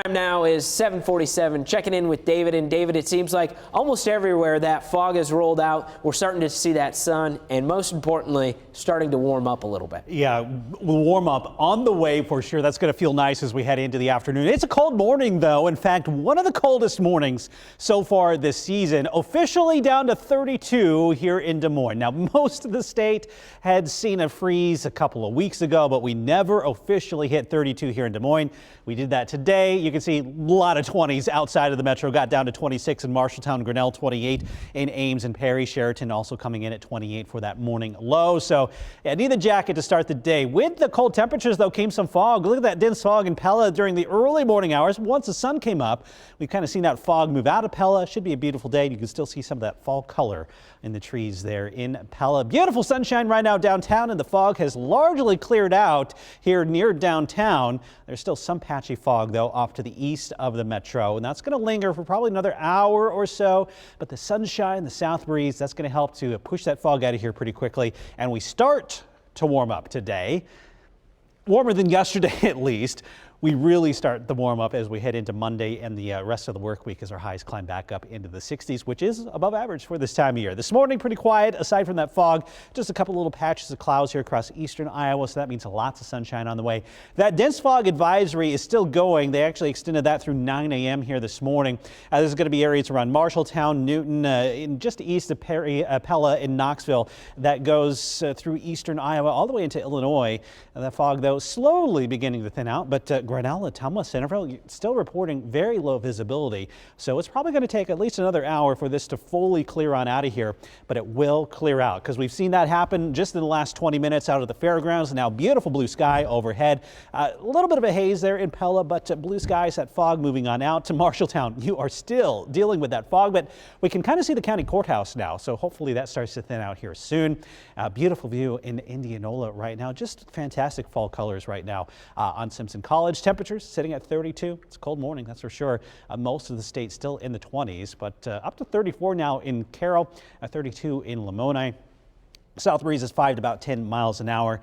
Time now is 7:47. Checking in with David. And David, it seems like almost everywhere that fog has rolled out, we're starting to see that sun, and most importantly, starting to warm up a little bit. Yeah, we'll warm up on the way for sure. That's going to feel nice as we head into the afternoon. It's a cold morning, though. In fact, one of the coldest mornings so far this season, officially down to 32 here in Des Moines. Now, most of the state had seen a freeze a couple of weeks ago, but we never officially hit 32 here in Des Moines. We did that today. You can see a lot of 20s outside of the metro. Got down to 26 in Marshalltown, Grinnell, 28 in Ames and Perry. Sheraton also coming in at 28 for that morning low. So yeah, need a jacket to start the day. With the cold temperatures, though, came some fog. Look at that dense fog in Pella during the early morning hours. Once the sun came up, we've kind of seen that fog move out of Pella. Should be a beautiful day. You can still see some of that fall color in the trees there in Pella. Beautiful sunshine right now downtown, and the fog has largely cleared out here near downtown. There's still some patchy fog, though, off to the east of the metro, and that's going to linger for probably another hour or so. But the sunshine, the south breeze, that's going to help to push that fog out of here pretty quickly. And we start to warm up today, warmer than yesterday at least. We really start the warm up as we head into Monday and the rest of the work week as our highs climb back up into the 60s, which is above average for this time of year. This morning, pretty quiet aside from that fog. Just a couple little patches of clouds here across eastern Iowa, so that means lots of sunshine on the way. That dense fog advisory is still going. They actually extended that through 9 a.m. here this morning. There's going to be areas around Marshalltown, Newton, in just east of Perry, Pella in Knoxville. That goes through eastern Iowa all the way into Illinois. That fog, though, slowly beginning to thin out, but Grinnell, Ottumwa, Centerville still reporting very low visibility. So it's probably going to take at least another hour for this to fully clear on out of here, but it will clear out because we've seen that happen just in the last 20 minutes out of the fairgrounds. Now beautiful blue sky overhead. A little bit of a haze there in Pella, but blue skies, that fog moving on out to Marshalltown. You are still dealing with that fog, but we can kind of see the county courthouse now. So hopefully that starts to thin out here soon. Beautiful view in Indianola right now. Just fantastic fall colors right now on Simpson College. Temperatures sitting at 32. It's a cold morning, that's for sure. Most of the state still in the 20s, but up to 34 now in Carroll, 32 in Lamoni. South breeze is 5 to about 10 miles an hour.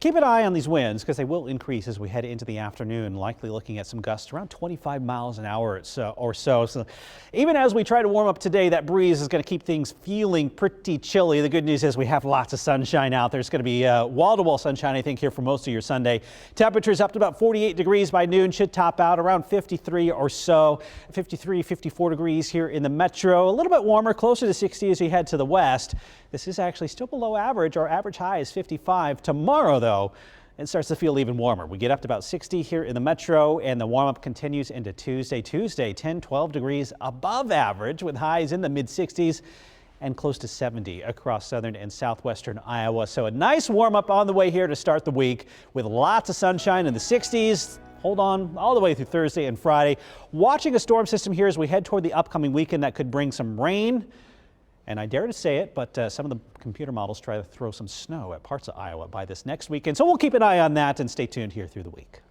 Keep an eye on these winds because they will increase as we head into the afternoon, likely looking at some gusts around 25 miles an hour or so. So even as we try to warm up today, that breeze is going to keep things feeling pretty chilly. The good news is we have lots of sunshine out. There's going to be wall-to-wall sunshine, I think, here for most of your Sunday. Temperatures up to about 48 degrees by noon, should top out around 53 or so. 53, 54 degrees here in the metro. A little bit warmer, closer to 60 as you head to the west. This is actually still below average. Our average high is 55. Tomorrow, though, it starts to feel even warmer. We get up to about 60 here in the metro, and the warm-up continues into Tuesday. Tuesday, 10, 12 degrees above average with highs in the mid-60s and close to 70 across southern and southwestern Iowa. So a nice warm-up on the way here to start the week with lots of sunshine in the 60s. Hold on all the way through Thursday and Friday. Watching a storm system here as we head toward the upcoming weekend that could bring some rain. And I dare to say it, but some of the computer models try to throw some snow at parts of Iowa by this next weekend. So we'll keep an eye on that and stay tuned here through the week.